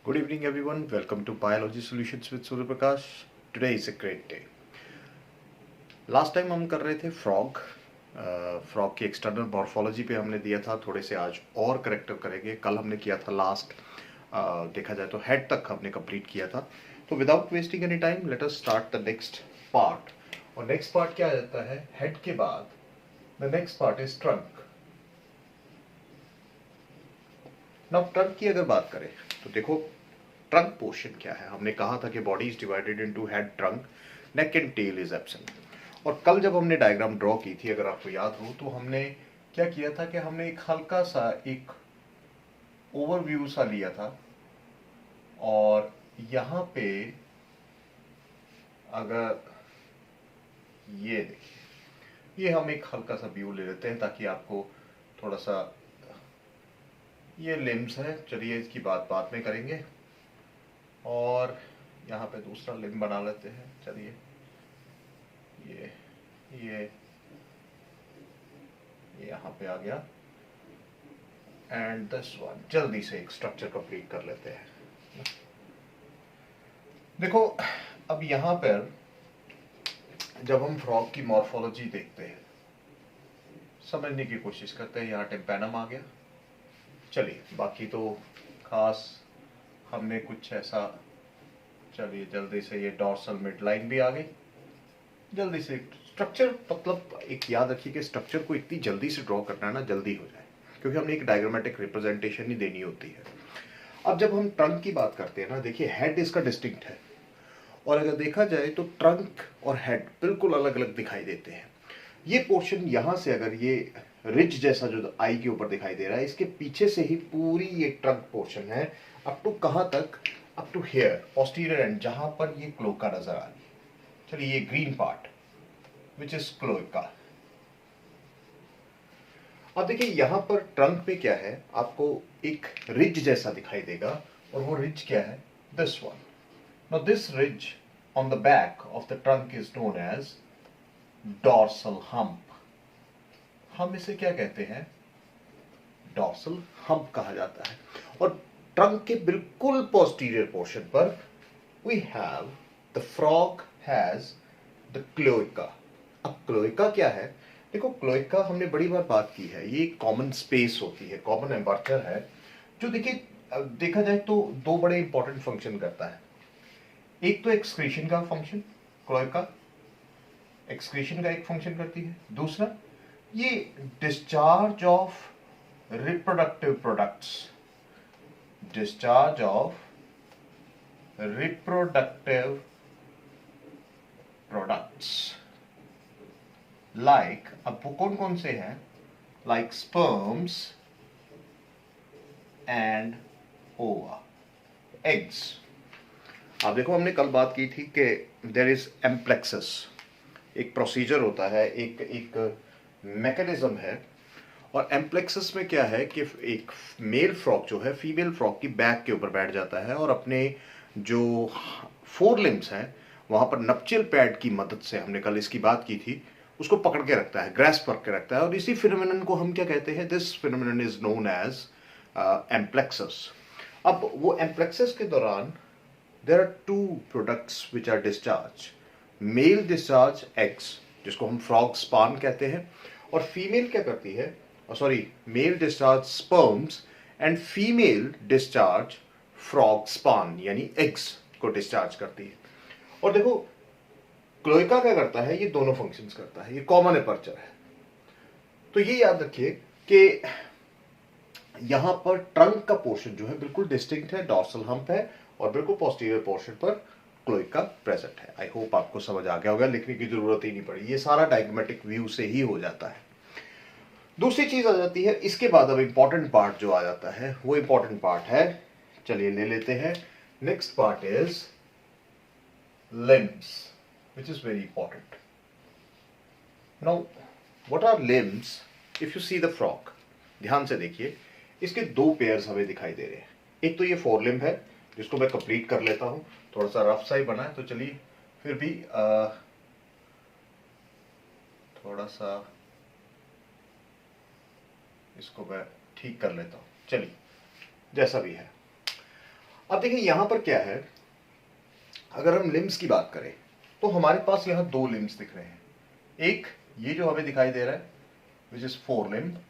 Good evening, everyone. Welcome to Biology Solutions with Surya Prakash. Today is a great day. Last time हम कर रहे थे frog की external morphology पे हमने दिया था, थोड़े से आज और करेक्टिव करेंगे। कल हमने किया था लास्ट, देखा जाए तो हेड तक हमने कंप्लीट किया था। तो without wasting any time let us start the next part. और नेक्स्ट पार्ट क्या आ जाता है हेड के बाद? The next part is trunk. Now trunk की अगर बात करें तो देखो, ट्रंक पोर्शन क्या है। हमने कहा था कि body is divided into head, trunk, neck and tail is absent. और कल जब हमने डायग्राम ड्रॉ की थी, अगर आपको याद हो, तो हमने क्या किया था कि हमने एक हल्का सा एक ओवरव्यू सा लिया था। और यहां पे अगर ये देखिए, ये हम एक हल्का सा व्यू ले लेते हैं ताकि आपको थोड़ा सा, ये लिम्स है, चलिए इसकी बात बाद में करेंगे। और यहाँ पे दूसरा लिम्ब बना लेते हैं। चलिए ये यहाँ पे आ गया। एंड दिस वन, जल्दी से एक स्ट्रक्चर कंप्लीट कर लेते हैं। देखो, अब यहाँ पर जब हम फ्रॉग की मॉर्फोलॉजी देखते हैं, समझने की कोशिश करते हैं। यहाँ टिम्पैनम आ गया। चलिए, बाकी तो खास हमने कुछ ऐसा, चलिए जल्दी से ये डॉर्सल मिड लाइन भी आ गई। जल्दी से स्ट्रक्चर, मतलब एक याद रखिए कि स्ट्रक्चर को इतनी जल्दी से ड्रॉ करना है ना, जल्दी हो जाए, क्योंकि हमने एक डायग्रामेटिक रिप्रेजेंटेशन ही देनी होती है। अब जब हम ट्रंक की बात करते हैं ना, देखिए हेड इसका डिस्टिंक्ट है, और अगर देखा जाए तो ट्रंक और हेड बिल्कुल अलग अलग दिखाई देते हैं। ये पोर्शन यहाँ से, अगर ये रिज जैसा जो आई के ऊपर दिखाई दे रहा है, इसके पीछे से ही पूरी ये ट्रंक पोर्शन है, अप टू कहाँ तक? Up to here, posterior end, जहां पर ये क्लोका नजर आ रही है। चलिए, ये green part which is cloaca. अब देखिए, यहां पर ट्रंक पे क्या है, आपको एक रिज जैसा दिखाई देगा, और वो रिज क्या है? This one. Now this ridge on the back of the trunk is known as dorsal hump. हम इसे क्या कहते हैं? डॉर्सल हम्प कहा जाता है। और ट्रंक के बिल्कुल पोस्टीरियर पोर्शन पर we have the frog has the cloaca. अब क्लोइका क्या है? देखो, क्लोइका हमने बड़ी बार बात की है, ये कॉमन स्पेस होती है, कॉमन एम्बर्चर है, जो देखिए देखा जाए तो दो बड़े इंपॉर्टेंट फंक्शन करता है। एक तो एक्सक्रीशन का फंक्शन, क्लोइका एक्सक्रीशन का एक फंक्शन करती है। दूसरा, ये discharge of reproductive products, discharge of reproductive products, like, अब वो कौन कौन से हैं? लाइक स्पर्म्स एंड ओवा, एग्स। आप देखो, हमने कल बात की थी कि देयर इज एम्प्लेक्सस, एक प्रोसीजर होता है, एक मैकेनिज्म है। और एम्प्लेक्सस में क्या है कि एक मेल फ्रॉग जो है फीमेल फ्रॉग की बैक के ऊपर बैठ जाता है, और अपने जो फोर लिम्स हैं वहां पर नप्चियल पैड की मदद से, हमने कल इसकी बात की थी, उसको पकड़ के रखता है, ग्रेस्प करके रखता है। और इसी फिनोमेनन को हम क्या कहते हैं? This phenomenon is known as amplexus. अब वो एम्प्लेक्सस के दौरान there are two products which are discharged. Male discharge eggs, जिसको हम frog spawn कहते हैं, और फीमेल क्या करती है? Sorry, male discharge sperms and female discharge frog spawn यानी eggs को डिस्चार्ज करती है। और देखो, क्लोइका क्या करता है? ये दोनों फंक्शंस करता है, ये कॉमन एपर्चर है। तो ये याद रखिए कि यहां पर ट्रंक का पोर्शन जो है बिल्कुल डिस्टिंक्ट है, डॉर्सल हम्प है, और बिल्कुल पोस्टीरियर पोर्शन पर क्लोइका प्रेजेंट है। आई होप आपको समझ आ गया होगा, लिखने की जरूरत ही नहीं पड़ी, ये सारा डायग्रामेटिक व्यू से ही हो जाता है। दूसरी चीज आ जाती है इसके बाद, अब इंपॉर्टेंट पार्ट जो आ जाता है, वो इंपॉर्टेंट पार्ट है, चलिए ले लेते हैं। Next part is limbs, which is very important. Now what are limbs? If you see the frog, ध्यान से देखिए, इसके दो पेयर्स हमें दिखाई दे रहे हैं। एक तो ये फोर लिम्ब है, जिसको मैं कंप्लीट कर लेता हूं, थोड़ा सा रफ सा ही बना है, तो चलिए फिर भी थोड़ा सा इसको मैं ठीक कर लेता हूं। चलिए, जैसा भी है। अब देखिए यहां पर क्या है, अगर हम लिम्स की बात करें तो हमारे पास यहां दो लिम्स दिख रहे हैं। एक ये जो हमें दिखाई दे रहा है विच इज फोर लिम्ब,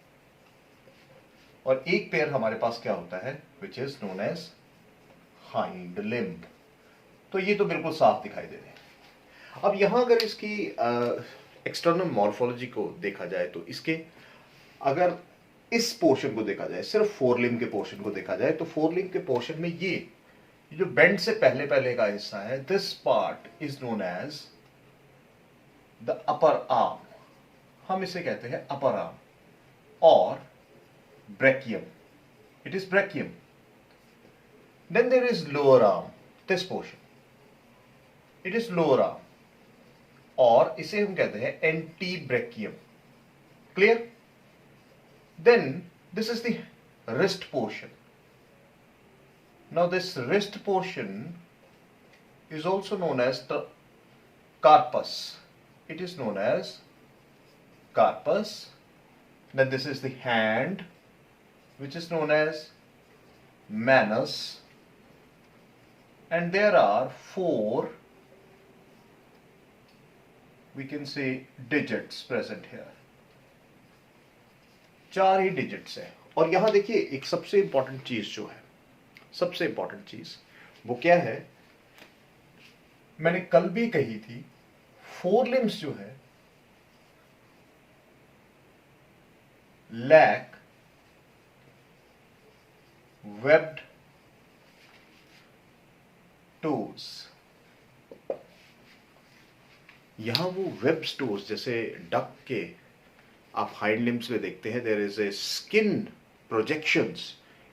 और एक पेयर हमारे पास क्या होता है which is known as hind limb. तो ये तो बिल्कुल साफ दिखाई दे रहे हैं। अब यहां अगर इसकी एक्सटर्नल मॉर्फोलॉजी को देखा जाए तो इसके, अगर इस पोर्शन को देखा जाए, सिर्फ फोर लिम्ब के पोर्शन को देखा जाए, तो फोर लिम्ब के पोर्शन में ये जो बेंड से पहले पहले का हिस्सा है, this part is known as the upper arm. हम इसे कहते हैं अपर आर्म और brachium, it is brachium. Then there is lower arm, this portion, it is lower arm, और इसे हम कहते हैं antebrachium. Clear? Then this is the wrist portion. Now this wrist portion is also known as the carpus. It is known as carpus. Then this is the hand, which is known as manus. And there are four, we can say, digits present here. चार ही digits है। और यहां देखिए एक सबसे important चीज जो है, सबसे इंपॉर्टेंट चीज वो क्या है, मैंने कल भी कही थी, फोर लिम्स जो है लैक वेब्ड टोज। यहां वो वेब टोज जैसे डक के आप हाइंड लिम्स में देखते हैं, there is a skin projections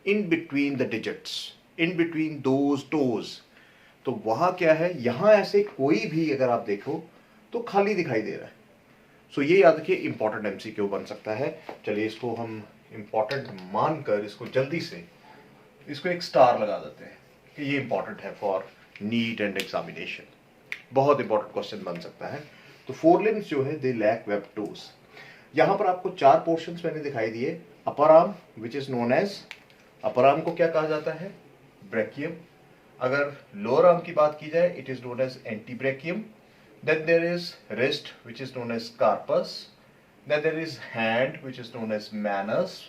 in between the digits, in between those toes. तो वहां क्या है, यहां ऐसे कोई भी अगर आप देखो तो खाली दिखाई दे रहा है। सो ये याद रखिए, इंपॉर्टेंट एमसीक्यू बन सकता है। चलिए इसको हम इंपॉर्टेंट मानकर इसको जल्दी से इसको एक स्टार लगा देते हैं कि ये इंपॉर्टेंट है फॉर नीट एंड एग्जामिनेशन। बहुत इंपॉर्टेंट क्वेश्चन बन सकता है। तो फोर लिम्स जो है दे लैक वेब टोज। यहां पर आपको चार पोर्शंस मैंने दिखाई दिए। Upper arm which is known as, upper arm को क्या कहा जाता है, ब्रेकियम। अगर लोअर आर्म की बात की जाए, it is known as antebrachium. Then there is wrist which is known as carpus. Then there is hand which is known as manus,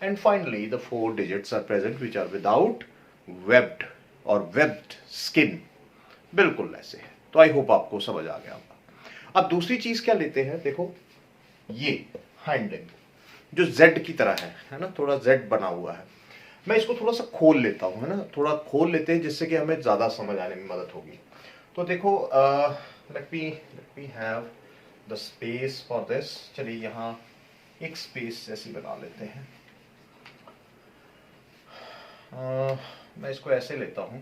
and finally the four digits are present which are without webbed और webbed skin. बिल्कुल ऐसे है। तो I hope आपको समझ आ गया होगा। अब दूसरी चीज क्या लेते हैं, देखो ये हाइंड लिम्ब जो जेड की तरह है ना, थोड़ा जेड बना हुआ है। मैं इसको थोड़ा सा खोल लेता हूं, है ना, थोड़ा खोल लेते हैं जिससे कि हमें ज्यादा समझ आने में मदद होगी। तो देखो let me have the space for this. चलिए यहाँ एक स्पेस जैसी बना लेते हैं। मैं इसको ऐसे लेता हूं।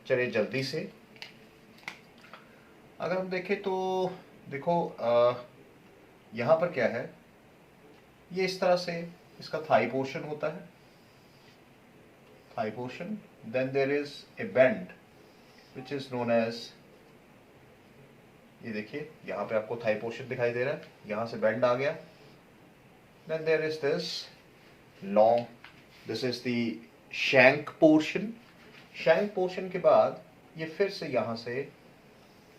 चलिए जल्दी से अगर हम देखें तो देखो यहां पर क्या है, ये इस तरह से इसका थाई पोर्शन होता है, thigh portion. Then there is a bend which is known as, ये देखिए यहां पे आपको थाई पोर्शन दिखाई दे रहा है, यहां से बेंड आ गया। Then there is this long, this is the shank portion. Shank portion के बाद ये फिर से यहां से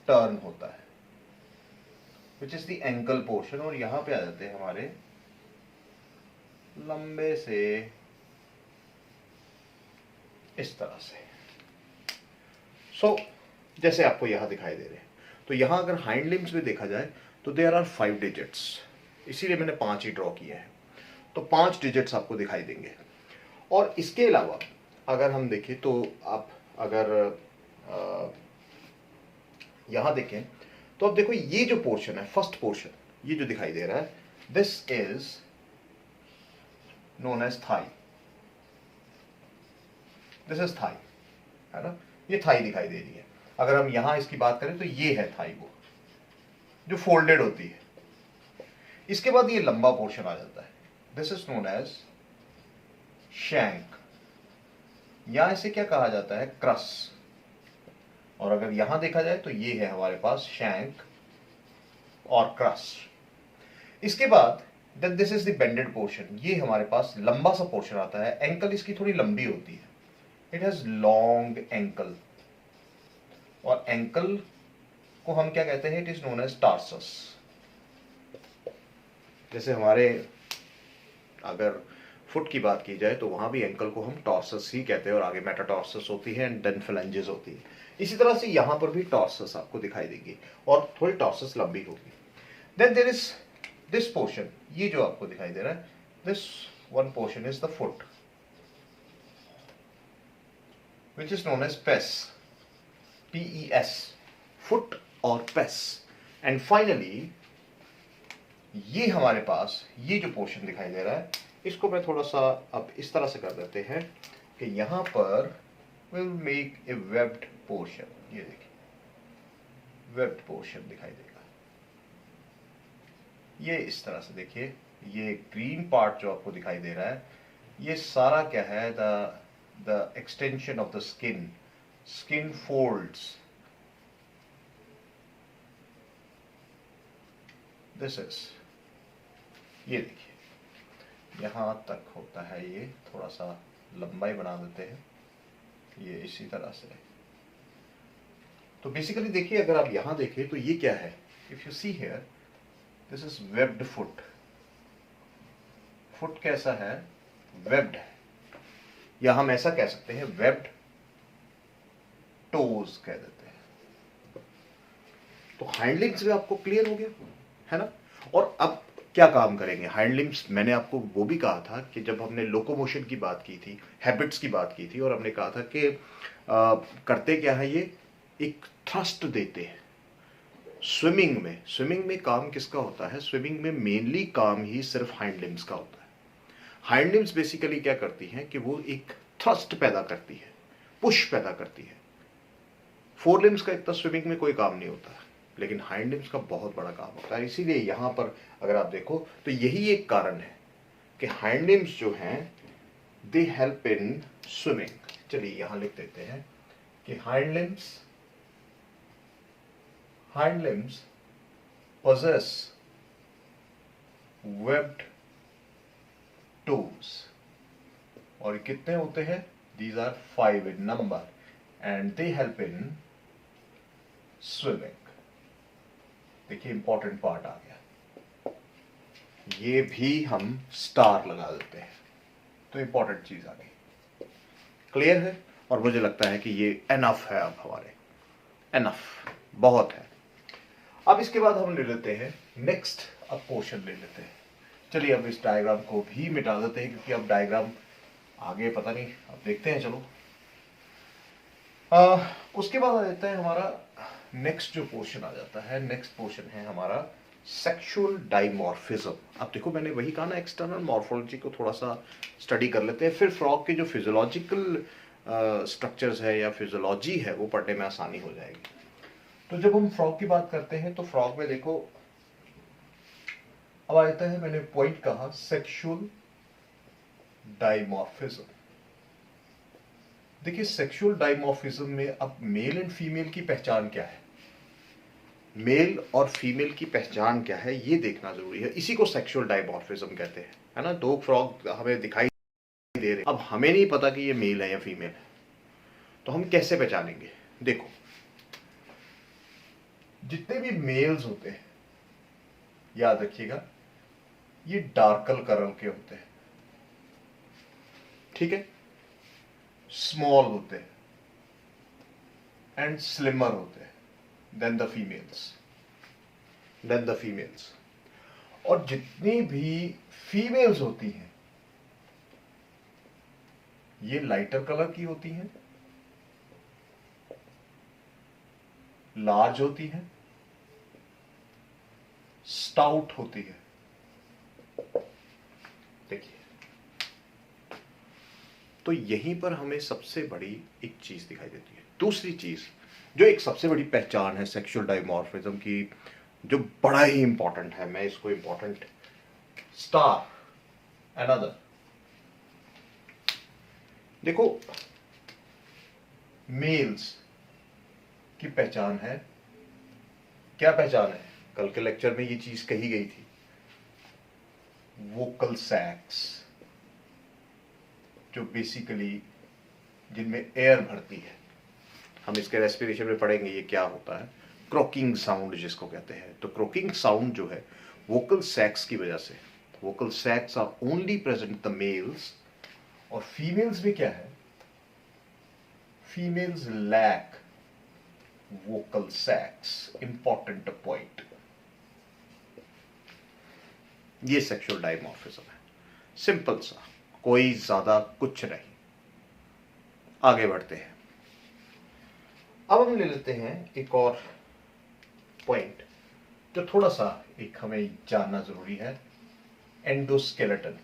टर्न होता है which is the ankle portion, और यहां पे आ जाते हैं हमारे लंबे से इस तरह से। जैसे आपको यहां दिखाई दे रहे हैं। तो यहां अगर हाइंड लिम्स में देखा जाए तो देयर आर 5 डिजिट्स, इसीलिए मैंने 5 ही ड्रॉ किए हैं। तो 5 डिजिट्स आपको दिखाई देंगे। और इसके अलावा अगर हम देखें तो आप अगर यहां देखें तो अब देखो ये जो पोर्शन है, फर्स्ट पोर्शन, ये जो दिखाई दे रहा है, this is known as thigh. This is thigh, है ना, ये थाई दिखाई दे रही है। अगर हम यहां इसकी बात करें तो ये है थाई, वो जो फोल्डेड होती है। इसके बाद ये लंबा पोर्शन आ जाता है, this is known as shank, यहां इसे क्या कहा जाता है, क्रस। और अगर यहां देखा जाए तो ये है हमारे पास शैंक और क्रस। इसके बाद then this is the bended portion, ये हमारे पास लंबा सा पोर्शन आता है। एंकल इसकी थोड़ी लंबी होती है, इट हैज लॉन्ग एंकल, और एंकल को हम क्या कहते हैं? It is known as tarsus. जैसे हमारे अगर फुट की बात की जाए तो वहां भी एंकल को हम टॉर्सस ही कहते हैं, और आगे मेटाटॉर्सस होती है एंड देन फ्लेंजेस होती है। इसी तरह से यहां पर भी टॉर्सस आपको दिखाई देगी, और थोड़ी टॉर्सस लंबी होगी। Then there is this portion, ये जो आपको दिखाई दे रहा है, this one portion is the foot which is known as pes, P-E-S, foot और pes। एंड फाइनली ये हमारे पास ये जो पोर्शन दिखाई दे रहा है, इसको मैं थोड़ा सा अब इस तरह से कर देते हैं कि यहां पर will make a webbed portion. ये देखिए, वेब्ड पोर्शन दिखाई देगा। ये इस तरह से देखिए, ये ग्रीन पार्ट जो आपको दिखाई दे रहा है, ये सारा क्या है? the extension of the skin folds, this is, ये देखिए यहां तक होता है। ये थोड़ा सा लंबाई बना देते हैं, ये इसी तरह से। तो बेसिकली देखिए, अगर आप यहां देखें तो ये क्या है? If you see here, this is webbed foot. Foot कैसा है? वेब्ड है, या हम ऐसा कह सकते हैं वेब्ड टोज कह देते हैं। तो हाइंड लिम्स में आपको क्लियर हो गया है ना? और अब क्या काम करेंगे हाइंड लिम्स? मैंने आपको वो भी कहा था कि जब हमने लोकोमोशन की बात की थी, हैबिट्स की बात की थी, और हमने कहा था कि करते क्या है, ये एक थ्रस्ट देते हैं। स्विमिंग में काम किसका होता है? स्विमिंग में मेनली काम ही सिर्फ हाइंड लिम्स का होता है। हाइंड लिम्स बेसिकली क्या करती हैं कि वो एक थ्रस्ट पैदा करती है, पुश पैदा करती है। फोर लिम्स का इतना स्विमिंग में कोई काम नहीं होता, लेकिन हाइंड लिम्स का बहुत बड़ा काम होता है। इसीलिए यहां पर अगर आप देखो तो यही एक कारण है कि हाइंड लिम्स जो हैं दे हेल्प इन स्विमिंग। चलिए यहां लिख देते हैं कि hind limbs possess webbed toes, और कितने होते हैं? These are 5 in number and they help in swimming। देखिए इंपॉर्टेंट पार्ट आ गया, ये भी हम स्टार लगा देते हैं, तो इंपॉर्टेंट चीज आ गई। क्लियर है? और मुझे लगता है कि ये एनफ है, अब हमारे एनफ बहुत है। अब इसके बाद हम ले लेते हैं नेक्स्ट, अब पोर्शन ले लेते हैं। चलिए अब इस डायग्राम को भी मिटा देते हैं, क्योंकि अब डायग्राम आगे पता नहीं, अब देखते हैं। चलो उसके बाद आ जाता है हमारा नेक्स्ट जो पोर्शन आ जाता है। नेक्स्ट पोर्शन है हमारा सेक्सुअल डाइमॉर्फिज्म। अब देखो, मैंने वही कहा ना, एक्सटर्नल मॉर्फोलॉजी को थोड़ा सा स्टडी कर लेते हैं, फिर फ्रॉग के जो फिजियोलॉजिकल स्ट्रक्चर्स है या फिजियोलॉजी है वो पढ़ने में आसानी हो जाएगी। तो जब हम फ्रॉग की बात करते हैं तो फ्रॉग में देखो, अब आता है, मैंने पॉइंट कहा, सेक्सुअल डाइमॉर्फिज्म। देखिए सेक्सुअल डाइमॉर्फिज्म में अब मेल एंड फीमेल की पहचान क्या है, मेल और फीमेल की पहचान क्या है, ये देखना जरूरी है। इसी को सेक्सुअल डाइमॉर्फिज्म कहते हैं, है ना? दो फ्रॉग हमें दिखाई दे रहे, अब हमें नहीं पता कि ये मेल है या फीमेल है, तो हम कैसे पहचानेंगे? देखो, जितने भी मेल्स होते हैं, याद रखिएगा, ये डार्कल कलर के होते हैं, ठीक है? स्मॉल होते हैं एंड स्लिमर होते हैं देन द फीमेल्स। और जितनी भी फीमेल्स होती हैं ये लाइटर कलर की होती हैं, लार्ज होती हैं, स्टाउट होती है। देखिए, तो यहीं पर हमें सबसे बड़ी एक चीज दिखाई देती है। दूसरी चीज जो एक सबसे बड़ी पहचान है सेक्सुअल डाइमॉर्फिज्म की, जो बड़ा ही इंपॉर्टेंट है, मैं इसको इंपॉर्टेंट स्टार अनदर। देखो, मेल्स की पहचान है, क्या पहचान है? कल के लेक्चर में ये चीज कही गई थी, वोकल सैक्स, जो बेसिकली जिनमें एयर भरती है। हम इसके रेस्पिरेशन में पढ़ेंगे ये क्या होता है, क्रोकिंग साउंड जिसको कहते हैं। तो क्रोकिंग साउंड जो है वोकल सैक्स की वजह से, vocal sacs are only present the males, और फीमेल्स में क्या है, females lack vocal sacs. Important point, ये सेक्सुअल डायमॉर्फिज्म है, सिंपल सा, कोई ज्यादा कुछ नहीं। आगे बढ़ते हैं। अब हम ले लेते हैं एक और पॉइंट जो थोड़ा सा एक हमें जानना जरूरी है, एंडोस्केलेटन।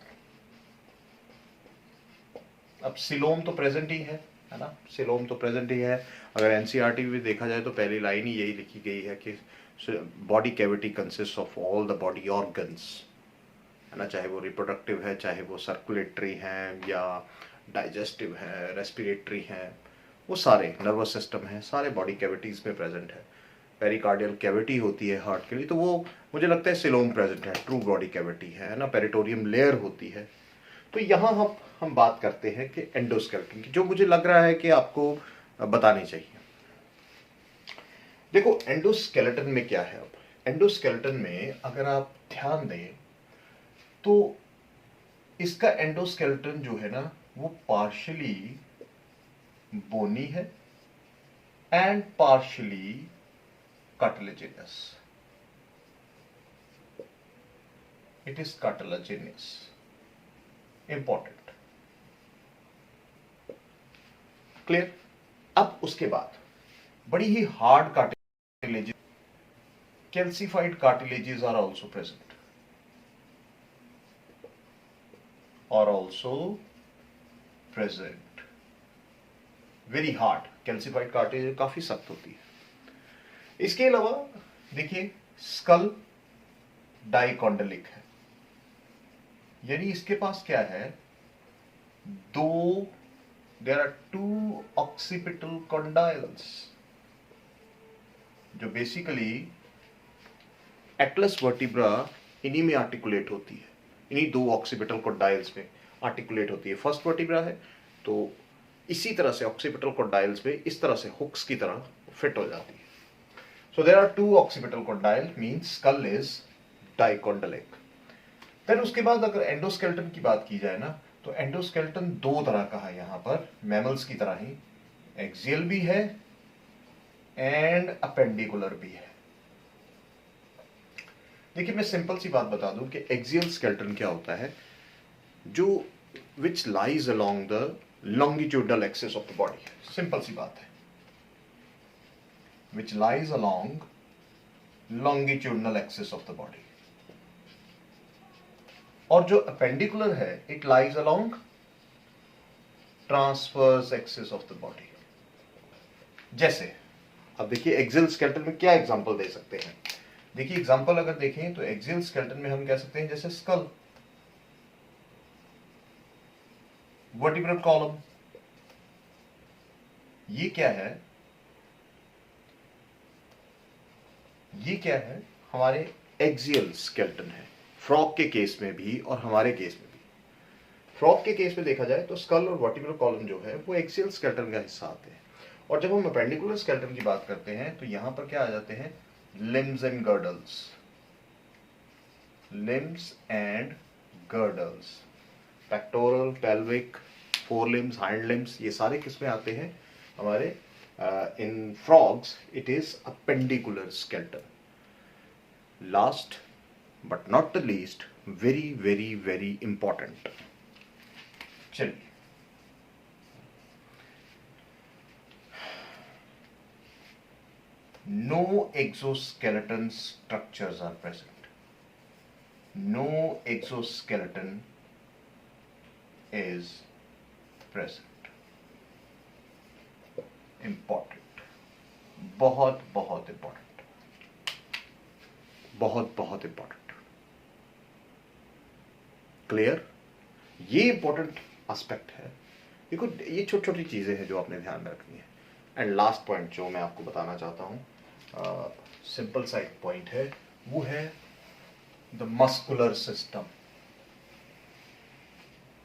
अब सिलोम तो प्रेजेंट ही है ना, सिलोम तो प्रेजेंट ही है। अगर एनसीईआरटी में देखा जाए तो पहली लाइन ही यही लिखी गई है कि body cavity consist of all the body organs, है ना, चाहे वो रिप्रोडक्टिव है, चाहे वो सर्कुलेटरी हैं, या डाइजेस्टिव है, रेस्पिरेटरी हैं, वो सारे नर्वस सिस्टम है, सारे बॉडी कैविटीज में प्रेजेंट है। पेरिकार्डियल कैविटी होती है हार्ट के लिए, तो वो मुझे लगता है सिलोम प्रेजेंट है, ट्रू बॉडी कैविटी है ना, पेरिटोरियम लेयर होती है। तो यहाँ हम बात करते हैं कि एंडोस्केलेटन की, जो मुझे लग रहा है कि आपको बतानी चाहिए। देखो एंडोस्केलेटन में क्या है, अब एंडोस्केलेटन में अगर आप ध्यान दें तो इसका एंडोस्केलेटन जो है ना वो पार्शियली बोनी है and partially cartilaginous. It is cartilaginous, important, clear. अब उसके बाद बड़ी ही hard cartilages, calcified cartilages are also present, are also present, very hard, calcified cartilage काफी सख्त होती है। इसके अलावा देखिए स्कल डाइकोंडलिक है, यानी इसके पास क्या है, दो, there are two occipital condyles, जो बेसिकली एटलस वर्टिब्रा इन्हीं में आर्टिकुलेट होती है, इन्हीं दो ऑक्सीपिटल कॉन्डाइल्स में आर्टिकुलेट होती है। फर्स्ट वर्टिब्रा है तो इसी तरह से ऑक्सीपिटल कॉन्डाइल्स में इस तरह से हुक्स की तरह फिट हो जाती है। So there are two occipital condyle, means skull is dicondylic. Then उसके बाद अगर एंडोस्केलेटन की बात की जाए ना, तो एंडोस्केलेटन दो तरह का है यहाँ पर, मैमल्स की तरह ही, एक्सियल भी है एंड अपेंडिकुलर भी है। देखिए मैं सिंपल सी बात बता दूं कि एक्सियल स्केलेटन क्या होता है, जो which lies along the longitudinal axis of the body, simple सी बात है, which lies along longitudinal axis of the body. और जो अपेंडिकुलर है, it lies along transverse axis of the body. जैसे अब देखिए एक्सियल स्केलेटन में क्या एग्जांपल दे सकते हैं। देखिए एग्जांपल अगर देखें तो एक्सियल स्केलेटन में हम कह सकते हैं जैसे स्कल, वर्टिब्रल कॉलम, ये क्या है, ये क्या है, हमारे एक्सियल स्केलेटन है, फ्रॉग के केस में भी और हमारे केस में भी। फ्रॉग के केस में देखा जाए तो स्कल और वर्टिब्रल कॉलम जो है वो एक्सियल स्केलेटन का हिस्सा आते हैं। और जब हम अपेंडिकुलर स्केलेटन की बात करते हैं तो यहां पर क्या आ जाते हैं, limbs and girdles, limbs and girdles, pectoral, pelvic, forelimbs, hind limbs, ये सारे किसमें आते हैं हमारे in frogs it is appendicular skeleton. Last but not the least, very very very important, चलिए no exoskeleton structures are present. No exoskeleton is present. Important, बहुत बहुत important, बहुत बहुत important, क्लियर। ये इंपॉर्टेंट एस्पेक्ट है। देखो ये छोटी छोटी चीजें हैं जो आपने ध्यान में रखनी है। एंड लास्ट पॉइंट जो मैं आपको बताना चाहता हूँ, सिंपल सा एक पॉइंट है, वो है the muscular system.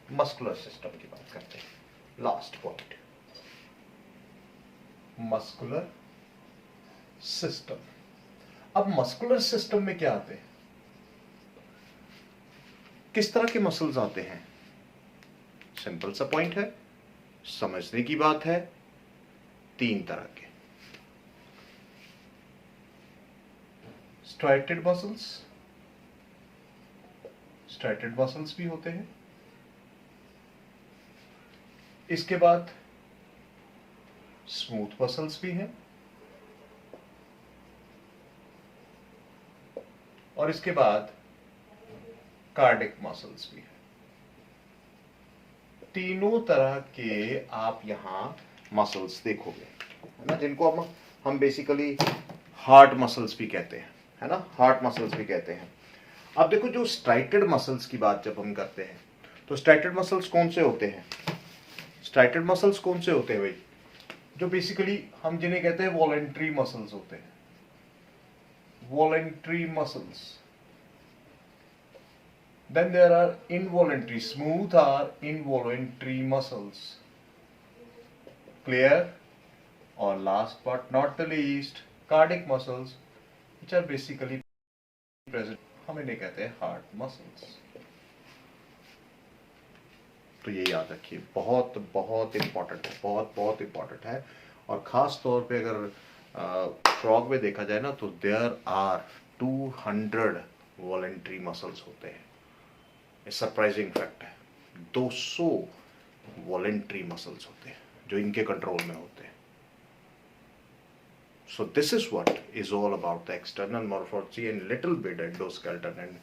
Muscular system की बात करते हैं, लास्ट पॉइंट। Muscular system. अब मस्कुलर सिस्टम में क्या आते हैं, किस तरह के मसल्स आते हैं? सिंपल सा पॉइंट है, समझने की बात है। 3 तरह के स्ट्राइटेड मसल्स भी होते हैं। इसके बाद स्मूथ मसल्स भी हैं, और इसके बाद कार्डिक मसल्स भी हैं। तीनों तरह के आप यहां मसल्स देखोगे, है ना, जिनको हम बेसिकली हार्ट मसल्स भी कहते हैं, है ना, हार्ट मसल्स भी कहते हैं। अब देखो, जो स्ट्राइटेड मसल्स की बात जब हम करते हैं तो स्ट्राइटेड मसल्स कौन से होते हैं? स्ट्राइटेड मसल्स कौन से होते हैं भाई? जो बेसिकली हम जिन्हें कहते हैं वॉलेंट्री मसल्स होते हैं, voluntary muscles. Then there are involuntary, smooth or involuntary muscles. Clear? Or last but not the least, cardiac muscles, which are basically present. हम इन्हें कहते हैं हार्ट मसल्स। तो ये याद रखिए, बहुत बहुत इंपॉर्टेंट है, बहुत बहुत इंपॉर्टेंट है। और खास तौर पे अगर फ्रॉग में देखा जाए ना, तो देयर आर 200 वॉलेंट्री मसल्स होते हैं। सरप्राइजिंग फैक्ट है, 200 वॉलेंट्री मसल्स होते हैं जो इनके कंट्रोल में होते हैं। So this is what is all about the external morphology and little bit endoskeleton and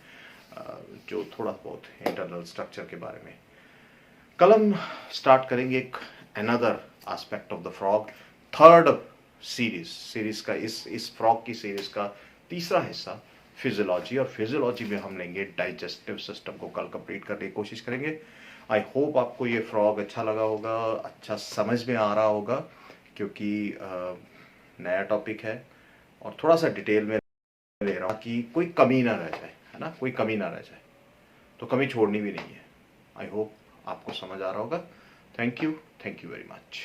जो थोड़ा बहुत इंटरनल स्ट्रक्चर के बारे में। कल हम स्टार्ट करेंगे एक another aspect of the frog, third series का, इस फ्रॉग की सीरीज का तीसरा हिस्सा फिजियोलॉजी, और फिजियोलॉजी में हम लेंगे डाइजेस्टिव सिस्टम को कल कंप्लीट करने की कोशिश करेंगे। आई होप आपको ये फ्रॉग अच्छा लगा होगा, अच्छा समझ में आ रहा होगा, क्योंकि नया टॉपिक है और थोड़ा सा डिटेल में ले रहा हूँ कि कोई कमी ना रह जाए, है ना, कोई कमी ना रह जाए, तो कमी छोड़नी भी नहीं है। आई होप आपको समझ आ रहा होगा। Thank you very much.